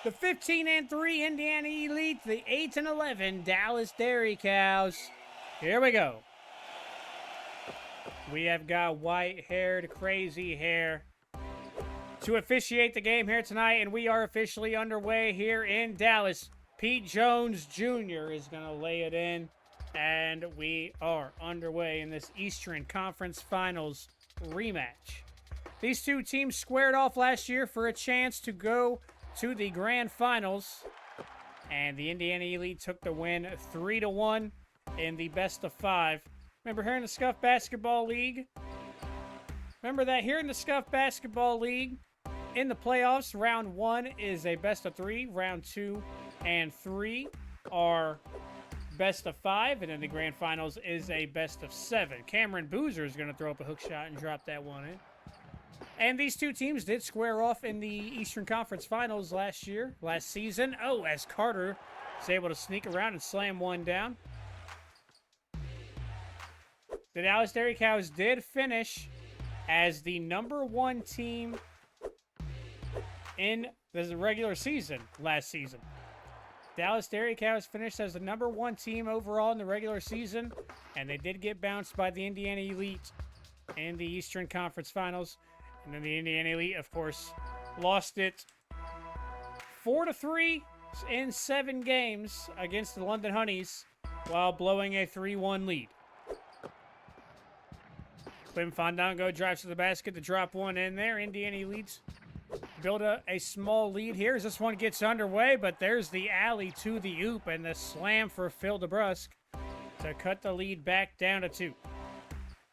The 15-3 Indiana Elite, the 8-11 Dallas Dairy Cows. Here we go. We have got white-haired, crazy hair to officiate the game here tonight, and we are officially underway here in Dallas. Pete Jones Jr. is going to lay it in, and we are underway in this Eastern Conference Finals rematch. These two teams squared off last year for a chance to go to the Grand Finals, and the Indiana Elite took the win 3-1 in the best of 5. Remember here in the Scuffed Basketball League? Remember that here in the Scuffed Basketball League, in the playoffs, round 1 is a best of 3, round 2 and 3 are best of 5, and then the Grand Finals is a best of 7. Cameron Boozer is going to throw up a hook shot and drop that one in. And these two teams did square off in the Eastern Conference Finals last season. Oh, as Carter is able to sneak around and slam one down. The Dallas Dairy Cows did finish as the #1 team in the regular season last season. Dallas Dairy Cows finished as the #1 team overall in the regular season, and they did get bounced by the Indiana Elite in the Eastern Conference Finals. And then the Indiana Elite, of course, lost it 4-3 in 7 games against the London Honeys while blowing a 3-1 lead. Quim Fandango drives to the basket to drop one in there. Indiana Elite build a small lead here as this one gets underway, but there's the alley to the oop and the slam for Phil DeBrusque to cut the lead back down to 2.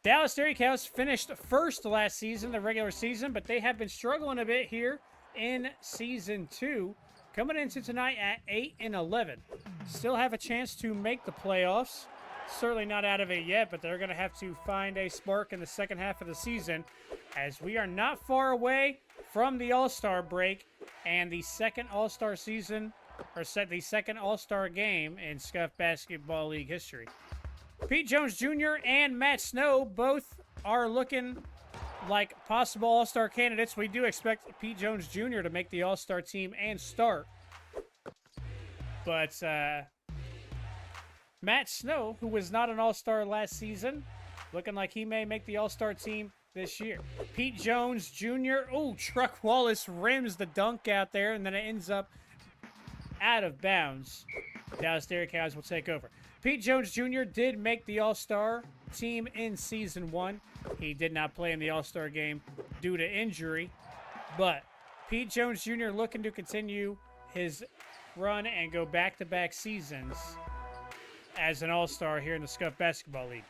Dallas Dairy Cows finished first last season, the regular season, but they have been struggling a bit here in Season 2. Coming into tonight at 8-11. Still have a chance to make the playoffs. Certainly not out of it yet, but they're going to have to find a spark in the second half of the season, as we are not far away from the All-Star break and the second All-Star season, or the second All-Star game in Scuffed Basketball League history. Pete Jones Jr. and Matt Snow both are looking like possible All-Star candidates. We do expect Pete Jones Jr. to make the All-Star team and start. But Matt Snow, who was not an All-Star last season, looking like he may make the All-Star team this year. Pete Jones Jr. Oh, Truck Wallace rims the dunk out there, and then it ends up out of bounds. Dallas Dairy Cows will take over. Pete Jones Jr. did make the All-Star team in Season 1. He did not play in the All-Star game due to injury. But Pete Jones Jr. looking to continue his run and go back-to-back seasons as an All-Star here in the Scuffed Basketball League.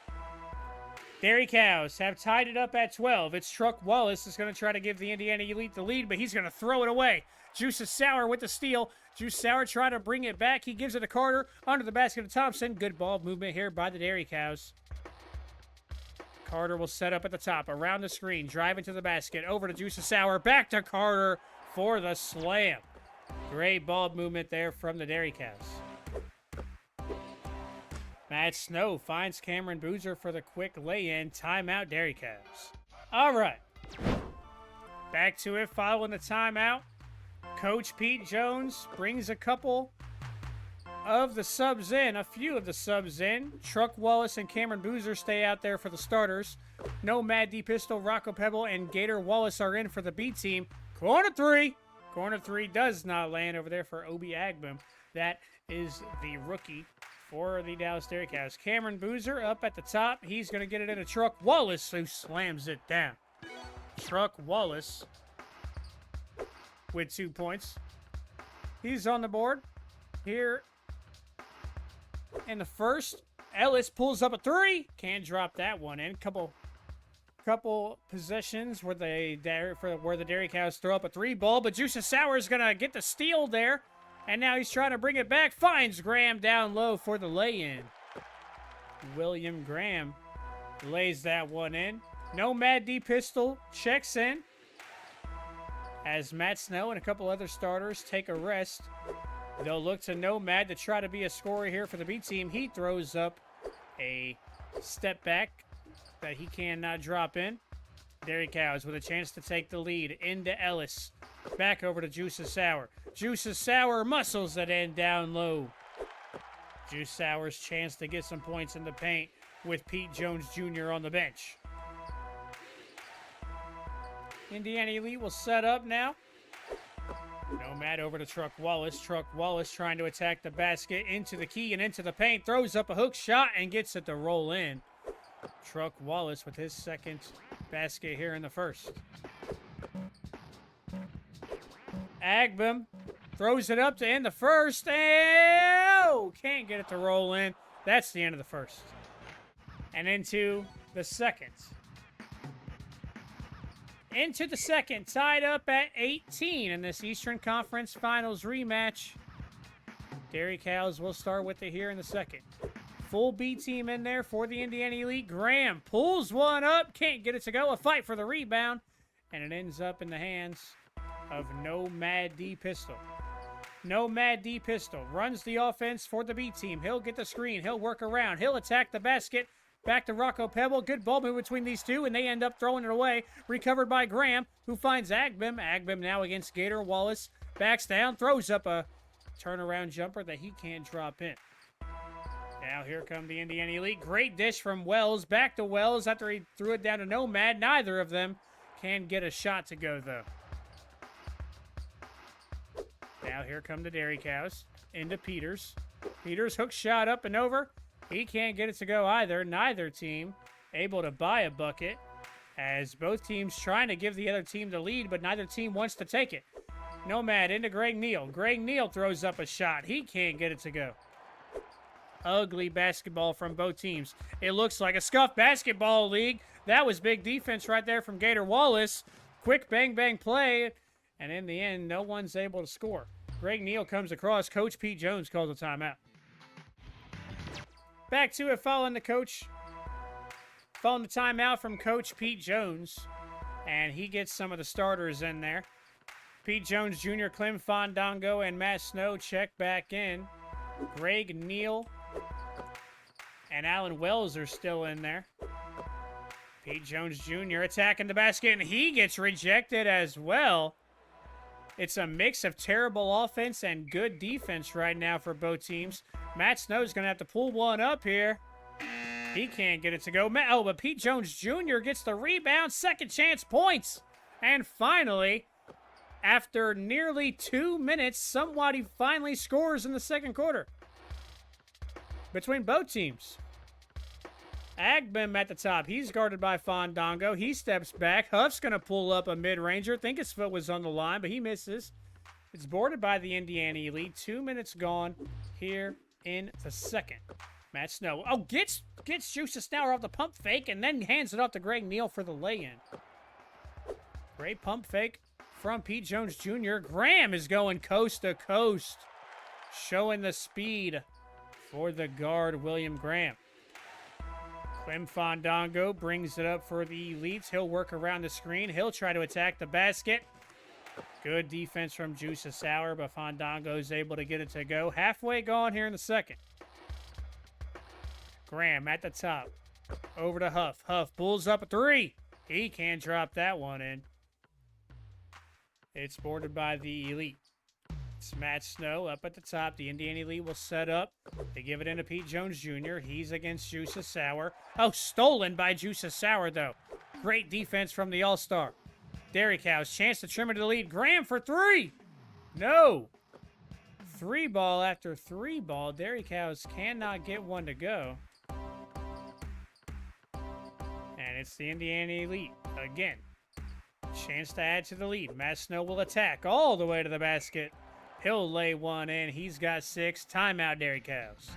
Dairy Cows have tied it up at 12. It's Truck Wallace is going to try to give the Indiana Elite the lead, but he's going to throw it away. Juice is Sour with the steal. Juice Sour trying to bring it back. He gives it to Carter. Under the basket to Thompson. Good ball movement here by the Dairy Cows. Carter will set up at the top. Around the screen. Driving to the basket. Over to Juice is Sour. Back to Carter for the slam. Great ball movement there from the Dairy Cows. Matt Snow finds Cameron Boozer for the quick lay-in. Timeout, Dairy Cows. All right. Back to it following the timeout. Coach Pete Jones brings a few of the subs in. Truck Wallace and Cameron Boozer stay out there for the starters. No Mad D Pistol, Rocco Pebble, and Gator Wallace are in for the B team. Corner 3. Corner 3 does not land over there for Obi Agbum. That is the rookie for the Dallas Dairy Cows. Cameron Boozer up at the top. He's going to get it into Truck Wallace, who slams it down. Truck Wallace with 2 points. He's on the board here in the first. Ellis pulls up a 3. Can't drop that one in. Couple possessions where the Dairy Cows throw up a 3 ball, but Juice Sour is going to get the steal there. And now he's trying to bring it back. Finds Graham down low for the lay-in. William Graham lays that one in. No Mad D Pistol checks in as Matt Snow and a couple other starters take a rest. They'll look to Nomad to try to be a scorer here for the B team. He throws up a step back that he cannot drop in. Dairy Cows with a chance to take the lead into Ellis. Back over to Juice is Sour. Juice Sour muscles it in down low. Juice Sour's chance to get some points in the paint with Pete Jones Jr. on the bench. Indiana Elite will set up now. Nomad over to Truck Wallace. Truck Wallace trying to attack the basket into the key and into the paint. Throws up a hook shot and gets it to roll in. Truck Wallace with his second basket here in the first. Agbem throws it up to end the first. And can't get it to roll in. That's the end of the first. And into the second. Into the second, tied up at 18 in this Eastern Conference Finals rematch. Dairy Cows will start with it here in the second. Full B team in there for the Indiana Elite. Graham pulls one up, can't get it to go. A fight for the rebound, and it ends up in the hands of Nomad D Pistol. Nomad D Pistol runs the offense for the B team. He'll get the screen. He'll work around. He'll attack the basket. Back to Rocco Pebble. Good ball move between these two, and they end up throwing it away. Recovered by Graham, who finds Agbem. Agbem now against Gator Wallace. Backs down, throws up a turnaround jumper that he can't drop in. Now here come the Indiana Elite. Great dish from Wells. Back to Wells after he threw it down to Nomad. Neither of them can get a shot to go, though. Now here come the Dairy Cows. Into Peters. Peters hook shot up and over. He can't get it to go either. Neither team able to buy a bucket, as both teams trying to give the other team the lead, but neither team wants to take it. Nomad into Greg Neal. Greg Neal throws up a shot. He can't get it to go. Ugly basketball from both teams. It looks like a Scuffed Basketball League. That was big defense right there from Gator Wallace. Quick bang-bang play, and in the end, no one's able to score. Greg Neal comes across. Coach Pete Jones calls a timeout. Back to it following the timeout from Coach Pete Jones. And he gets some of the starters in there. Pete Jones Jr., Clem Fandango, and Matt Snow check back in. Greg Neal and Alan Wells are still in there. Pete Jones Jr. attacking the basket, and he gets rejected as well. It's a mix of terrible offense and good defense right now for both teams. Matt Snow's going to have to pull one up here. He can't get it to go. But Pete Jones Jr. gets the rebound. Second chance points. And finally, after nearly 2 minutes, somebody finally scores in the second quarter. Between both teams. Agbem at the top. He's guarded by Fandango. He steps back. Huff's going to pull up a mid-ranger. Think his foot was on the line, but he misses. It's boarded by the Indiana Elite. 2 minutes gone here in the second. Matt Snow. Oh, gets Juice Sour off the pump fake and then hands it off to Greg Neal for the lay-in. Great pump fake from Pete Jones Jr. Graham is going coast to coast. Showing the speed for the guard, William Graham. Clem Fandango brings it up for the Elites. He'll work around the screen. He'll try to attack the basket. Good defense from Juice Sour, but Fandango is able to get it to go. Halfway gone here in the second. Graham at the top. Over to Huff. Huff pulls up a three. He can't drop that one in. It's boarded by the Elite. It's Matt Snow up at the top. The Indiana Elite will set up. They give it into Pete Jones Jr. He's against Juice Sour. Oh, stolen by Juice Sour, though. Great defense from the All-Star. Dairy Cows, chance to trim it to the lead. Graham for three. No. 3 ball after 3 ball. Dairy Cows cannot get one to go. And it's the Indiana Elite again. Chance to add to the lead. Matt Snow will attack all the way to the basket. He'll lay one in. He's got 6. Timeout, Dairy Cows.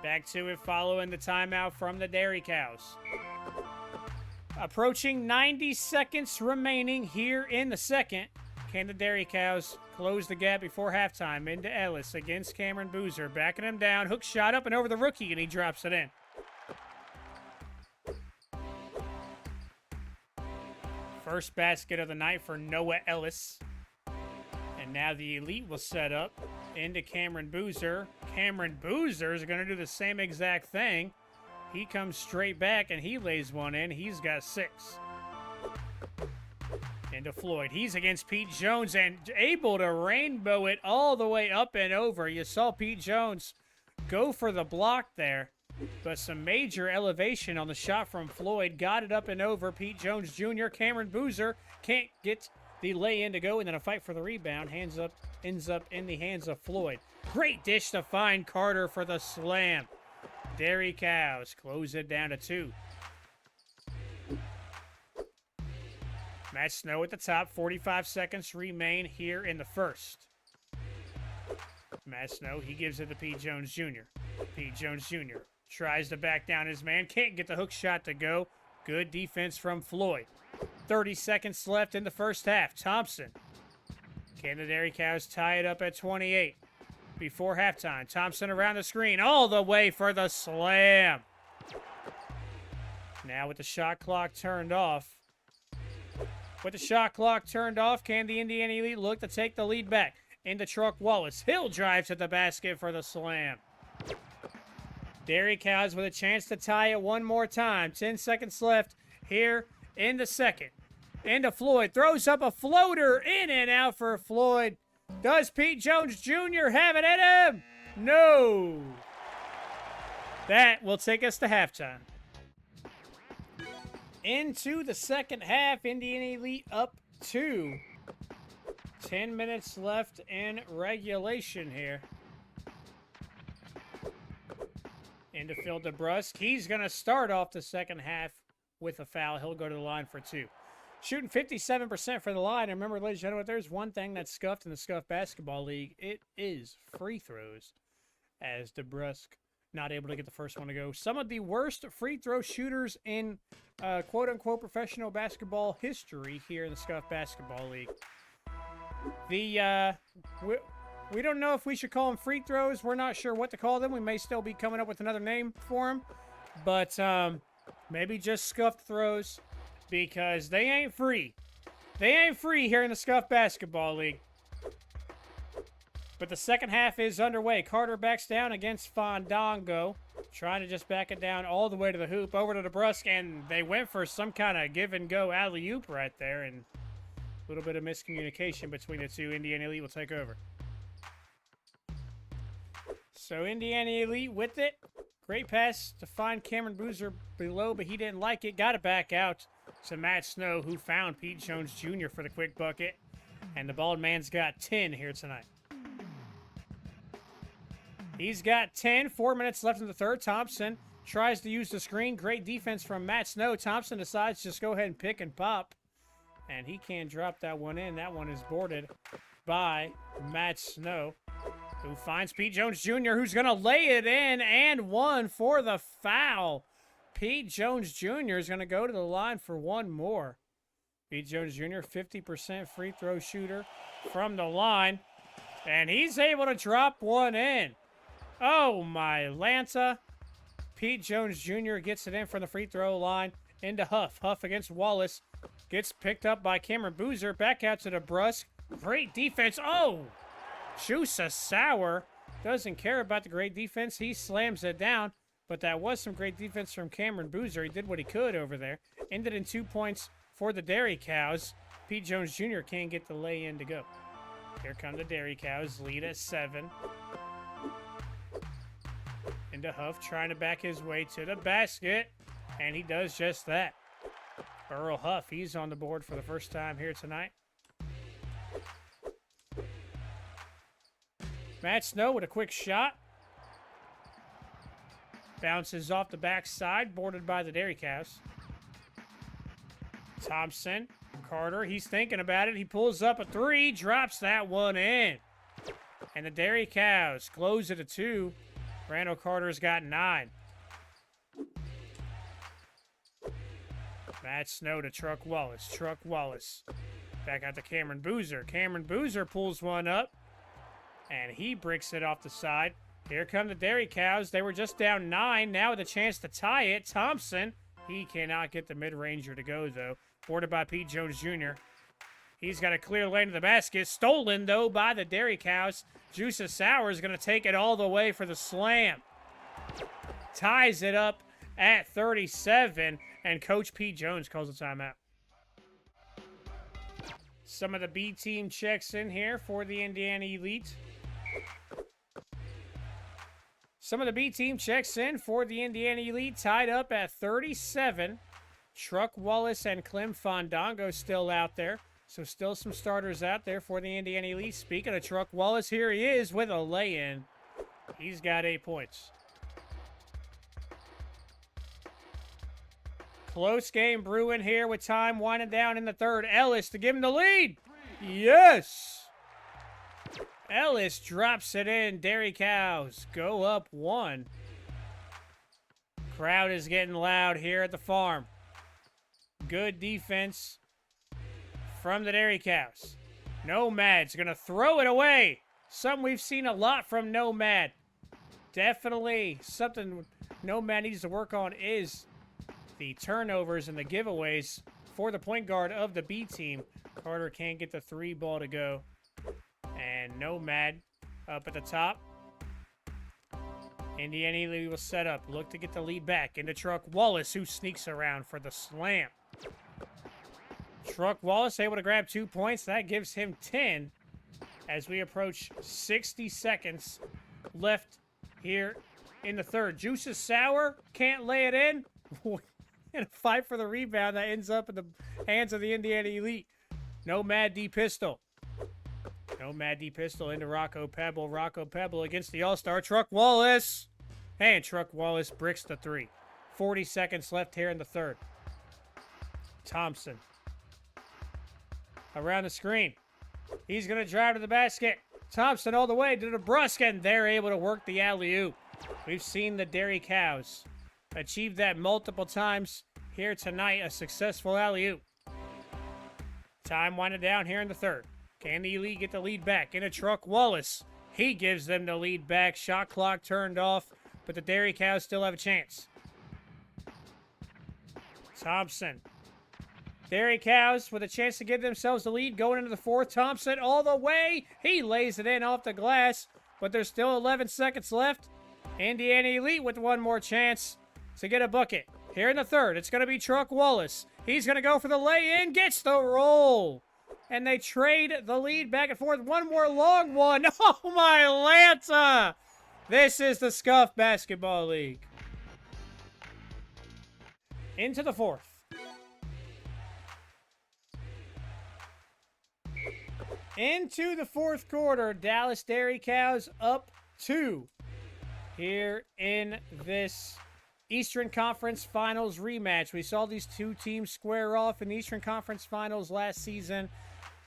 Back to it following the timeout from the Dairy Cows. Approaching 90 seconds remaining here in the second. Can the Dairy Cows close the gap before halftime? Into Ellis against Cameron Boozer. Backing him down. Hook shot up and over the rookie, and he drops it in. First basket of the night for Noah Ellis. And now the Elite will set up into Cameron Boozer. Cameron Boozer is going to do the same exact thing. He comes straight back and he lays one in. He's got 6. Into Floyd. He's against Pete Jones and able to rainbow it all the way up and over. You saw Pete Jones go for the block there, but some major elevation on the shot from Floyd. Got it up and over. Pete Jones Jr. Cameron Boozer can't get the lay-in to go, and then a fight for the rebound. Ends up in the hands of Floyd. Great dish to find Carter for the slam. Dairy Cows close it down to 2. Matt Snow at the top. 45 seconds remain here in the first. Matt Snow, he gives it to Pete Jones Jr. Pete Jones Jr. tries to back down his man. Can't get the hook shot to go. Good defense from Floyd. 30 seconds left in the first half. Thompson. Can the Dairy Cows tie it up at 28 before halftime? Thompson around the screen all the way for the slam. Now with the shot clock turned off. Can the Indiana Elite look to take the lead back? Into Truck Wallace. Hill drives to the basket for the slam. Dairy Cows with a chance to tie it one more time. 10 seconds left here in the second. Into Floyd. Throws up a floater. In and out for Floyd. Does Pete Jones Jr. have it in him? No. That will take us to halftime. Into the second half. Indiana Elite up 2. 10 minutes left in regulation here. Into Phil DeBrusque. He's going to start off the second half with a foul. He'll go to the line for 2. Shooting 57% for the line. And remember, ladies and gentlemen, if there's one thing that's scuffed in the Scuffed Basketball League, it is free throws. As DeBrusque not able to get the first one to go. Some of the worst free throw shooters in quote-unquote professional basketball history here in the Scuffed Basketball League. We don't know if we should call them free throws. We're not sure what to call them. We may still be coming up with another name for them. But maybe just scuffed throws because they ain't free. They ain't free here in the Scuffed Basketball League. But the second half is underway. Carter backs down against Fandango. Trying to just back it down all the way to the hoop. Over to DeBrusque, and they went for some kind of give-and-go alley-oop right there. And a little bit of miscommunication between the two. Indiana Elite will take over. So Indiana Elite with it. Great pass to find Cameron Boozer below, but he didn't like it. Got it back out to Matt Snow, who found Pete Jones Jr. for the quick bucket. And the bald man's got 10 here tonight. He's got 10. 4 minutes left in the third. Thompson tries to use the screen. Great defense from Matt Snow. Thompson decides to just go ahead and pick and pop. And he can't drop that one in. That one is boarded by Matt Snow, who finds Pete Jones Jr., who's going to lay it in, and one for the foul. Pete Jones Jr. is going to go to the line for one more. Pete Jones Jr., 50% free throw shooter from the line. And he's able to drop one in. Oh, my Lanta. Pete Jones Jr. gets it in from the free throw line into Huff. Huff against Wallace. Gets picked up by Cameron Boozer. Back out to DeBrusque. Great defense. Oh! Juice Sour doesn't care about the great defense. He slams it down. But that was some great defense from Cameron Boozer. He did what he could over there. Ended in 2 points for the Dairy Cows. Pete Jones Jr. can't get the lay-in to go. Here come the Dairy Cows. Lead at 7. Into Huff, trying to back his way to the basket. And he does just that. Earl Huff, he's on the board for the first time here tonight. Matt Snow with a quick shot. Bounces off the backside, boarded by the Dairy Cows. Thompson, Carter, he's thinking about it. He pulls up a 3, drops that one in. And the Dairy Cows close it to 2. Randall Carter's got 9. Matt Snow to Truck Wallace. Truck Wallace. Back out to Cameron Boozer. Cameron Boozer pulls one up. And he bricks it off the side. Here come the Dairy Cows. They were just down 9. Now with a chance to tie it. Thompson. He cannot get the mid-ranger to go, though. Boarded by Pete Jones Jr. He's got a clear lane to the basket. Stolen, though, by the Dairy Cows. Juice Sour is going to take it all the way for the slam. Ties it up at 37. And Coach Pete Jones calls a timeout. Some of the B team checks in here for the Indiana Elite. Some of the B team checks in for the Indiana Elite, tied up at 37. Truck Wallace and Clem Fandango still out there. So still some starters out there for the Indiana Elite. Speaking of Truck Wallace, here he is with a lay-in. He's got 8 points. Close game brewing here with time winding down in the third. Ellis to give him the lead. Yes! Ellis drops it in. Dairy Cows go up 1. Crowd is getting loud here at the farm. Good defense from the Dairy Cows. Nomad's going to throw it away. Something we've seen a lot from Nomad. Definitely something Nomad needs to work on is the turnovers and the giveaways for the point guard of the B team. Carter can't get the 3 ball to go. And Nomad up at the top. Indiana Elite will set up. Look to get the lead back into Truck Wallace, who sneaks around for the slam. Truck Wallace able to grab 2 points. That gives him 10 as we approach 60 seconds left here in the third. Juice is sour. Can't lay it in. In a fight for the rebound that ends up in the hands of the Indiana Elite. Nomad D Pistol. Nomad D Pistol into Rocco Pebble. Rocco Pebble against the All-Star Truck Wallace. And Truck Wallace bricks the 3. 40 seconds left here in the third. Thompson. Around the screen. He's going to drive to the basket. Thompson all the way to DeBrusque, and they're able to work the alley-oop. We've seen the Dairy Cows achieve that multiple times here tonight. A successful alley-oop. Time winding down here in the third. Can the Elite get the lead back into Truck Wallace? He gives them the lead back. Shot clock turned off, but the Dairy Cows still have a chance. Thompson. Dairy Cows with a chance to give themselves the lead going into the fourth. Thompson all the way. He lays it in off the glass, but there's still 11 seconds left. Indiana Elite with one more chance to get a bucket. Here in the third, it's going to be Truck Wallace. He's going to go for the lay-in, gets the roll. And they trade the lead back and forth. One more long one. Oh, my Lanta! This is the Scuffed Basketball League. Into the fourth. Into the fourth quarter, Dallas Dairy Cows up 2 here in this Eastern Conference Finals rematch. We saw these two teams square off in the Eastern Conference Finals last season,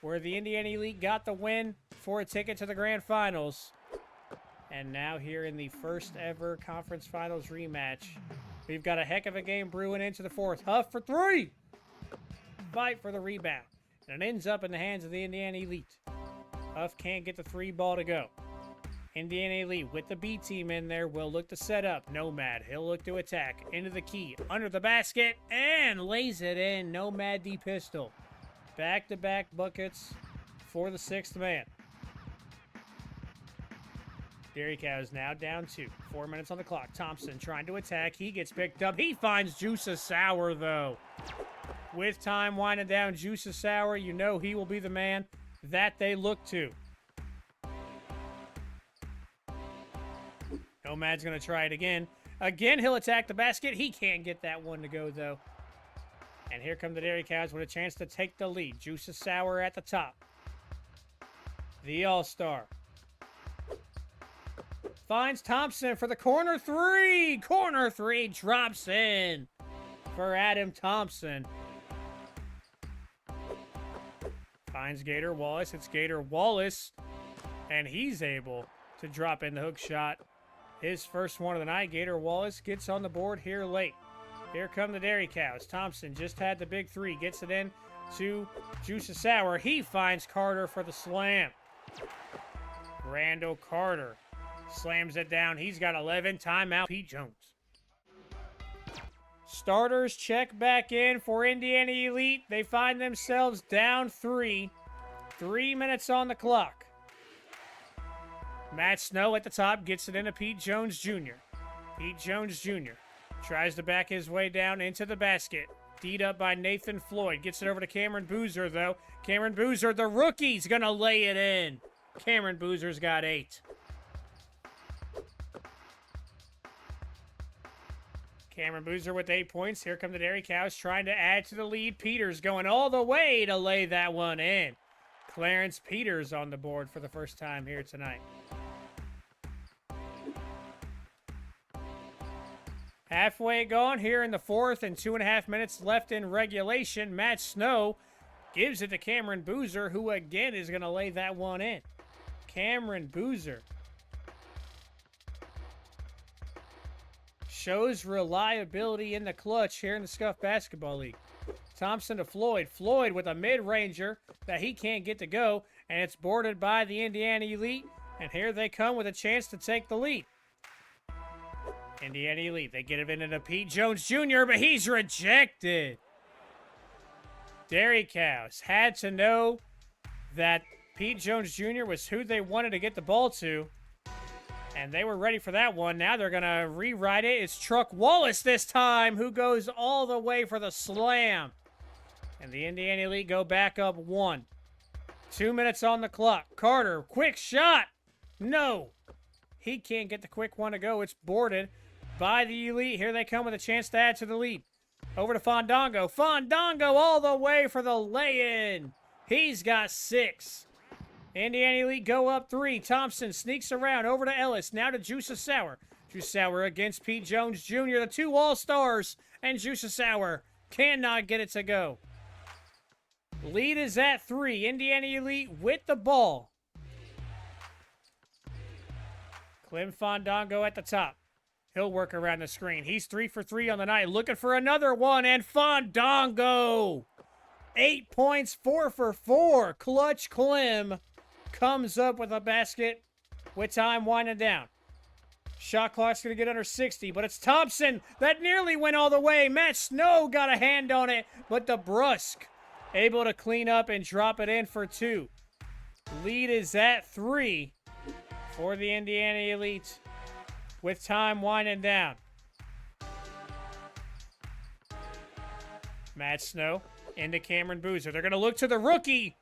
where the Indiana Elite got the win for a ticket to the Grand Finals. And now here in the first ever Conference Finals rematch, we've got a heck of a game brewing into the fourth. Huff for 3. Fight for the rebound. And it ends up in the hands of the Indiana Elite. Huff can't get the 3 ball to go. Indiana Elite with the B team in there will look to set up. Nomad, he'll look to attack. Into the key, under the basket, and lays it in. Nomad D Pistol. Back-to-back buckets for the 6th man. Dairy Cows now down 2. 4 minutes on the clock. Thompson trying to attack. He gets picked up. He finds Juice Sour, though. With time winding down, Juice Sour, you know he will be the man that they look to. Nomad's going to try it again. Again, he'll attack the basket. He can't get that one to go, though. And here come the Dairy Cows with a chance to take the lead. Juice Sour at the top. The All-Star. Finds Thompson for the corner 3. Corner 3 drops in for Adam Thompson. Finds Gator Wallace. It's Gator Wallace. And he's able to drop in the hook shot. His first one of the night. Gator Wallace gets on the board here late. Here come the Dairy Cows. Thompson just had the big 3. Gets it in to Juice Sour. He finds Carter for the slam. Randall Carter slams it down. He's got 11. Timeout. Pete Jones. Starters check back in for Indiana Elite. They find themselves down 3. 3 minutes on the clock. Matt Snow at the top gets it into Pete Jones Jr. Pete Jones Jr. tries to back his way down into the basket. D'd up by Nathan Floyd. Gets it over to Cameron Boozer, though. Cameron Boozer, the rookie's going to lay it in. Cameron Boozer's got 8. Cameron Boozer with 8 points. Here come the Dairy Cows trying to add to the lead. Peters going all the way to lay that one in. Clarence Peters on the board for the first time here tonight. Halfway gone here in the fourth and 2.5 minutes left in regulation. Matt Snow gives it to Cameron Boozer, who again is going to lay that one in. Cameron Boozer shows reliability in the clutch here in the Scuffed Basketball League. Thompson to Floyd. Floyd with a mid-ranger that he can't get to go, and it's boarded by the Indiana Elite, and here they come with a chance to take the lead. Indiana Elite, they get it into Pete Jones Jr., but he's rejected. Dairy Cows had to know that Pete Jones Jr. was who they wanted to get the ball to, and they were ready for that one. Now they're going to rewrite it. It's Truck Wallace this time, who goes all the way for the slam. And the Indiana Elite go back up 1. 2 minutes on the clock. Carter, quick shot. No. He can't get the quick one to go. It's boarded by the Elite. Here they come with a chance to add to the lead. Over to Fandango. Fandango all the way for the lay-in. He's got 6. Indiana Elite go up 3. Thompson sneaks around over to Ellis. Now to Juice Sour. Juice Sour against Pete Jones Jr., the 2 All-Stars. And Juice Sour cannot get it to go. Lead is at 3. Indiana Elite with the ball. Clem Fandango at the top. He'll work around the screen. He's 3 for 3 on the night. Looking for another one. And Fandango! 8 points, 4 for 4. Clutch Clem comes up with a basket with time winding down. Shot clock's going to get under 60, but it's Thompson that nearly went all the way. Matt Snow got a hand on it, but DeBrusque able to clean up and drop it in for 2. Lead is at 3 for the Indiana Elite with time winding down. Matt Snow into Cameron Boozer. They're going to look to the rookie,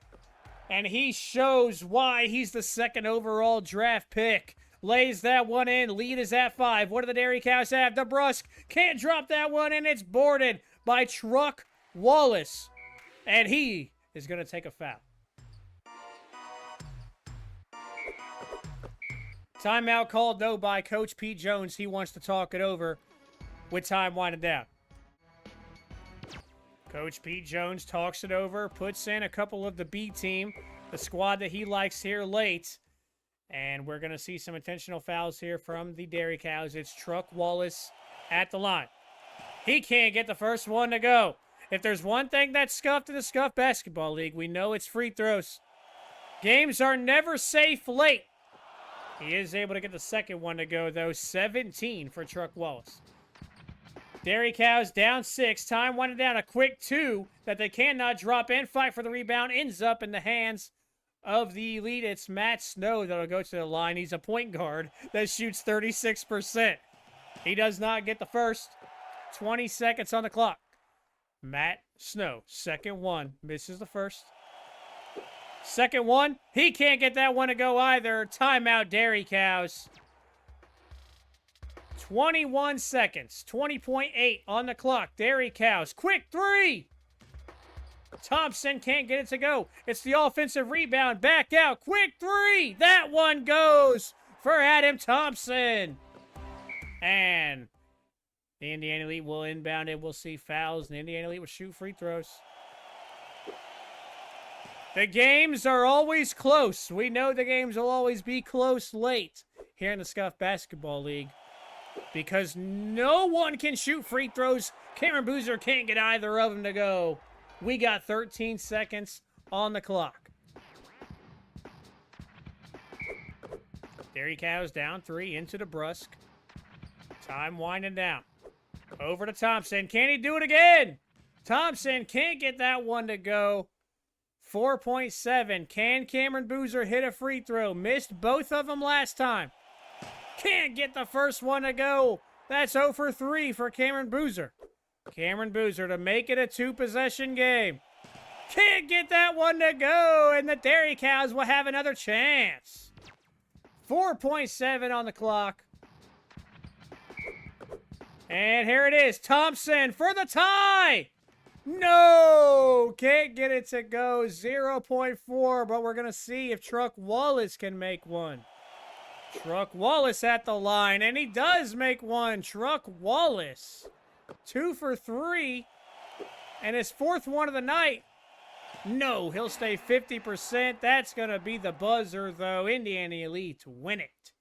and he shows why he's the 2nd overall draft pick. Lays that one in. Lead is at 5. What do the Dairy Cows have? DeBrusque can't drop that one, and it's boarded by Truck Wallace. And he is going to take a foul. Timeout called, though, by Coach Pete Jones. He wants to talk it over with time winding down. Coach Pete Jones talks it over, puts in a couple of the B team, the squad that he likes here late. And we're going to see some intentional fouls here from the Dairy Cows. It's Truck Wallace at the line. He can't get the first one to go. If there's one thing that's scuffed in the Scuffed Basketball League, we know it's free throws. Games are never safe late. He is able to get the second one to go, though. 17 for Truck Wallace. Dairy Cows down 6. Time winding down. A quick 2 that they cannot drop in. Fight for the rebound. Ends up in the hands of the Elite. It's Matt Snow that'll go to the line. He's a point guard that shoots 36%. He does not get the first. 20 seconds on the clock. Matt Snow, second one. Misses the first. Second one. He can't get that one to go either. Timeout, Dairy Cows. 21 seconds. 20.8 on the clock. Dairy Cows. Quick 3. Thompson can't get it to go. It's the offensive rebound. Back out. Quick 3. That one goes for Adam Thompson. And the Indiana Elite will inbound it. We'll see fouls. And the Indiana Elite will shoot free throws. The games are always close. We know the games will always be close late here in the Scuffed Basketball League because no one can shoot free throws. Cameron Boozer can't get either of them to go. We got 13 seconds on the clock. Dairy Cows down 3 into DeBrusque. Time winding down. Over to Thompson. Can he do it again? Thompson can't get that one to go. 4.7. Can Cameron Boozer hit a free throw? Missed both of them last time. Can't get the first one to go. That's 0 for 3 for Cameron Boozer. Cameron Boozer to make it a 2-possession game. Can't get that one to go, and the Dairy Cows will have another chance. 4.7 on the clock. And here it is. Thompson for the tie. No! Can't get it to go. 0.4, but we're going to see if Truck Wallace can make one. Truck Wallace at the line, and he does make one. Truck Wallace. 2 for 3. And his 4th one of the night. No, he'll stay 50%. That's going to be the buzzer, though. Indiana Elite win it.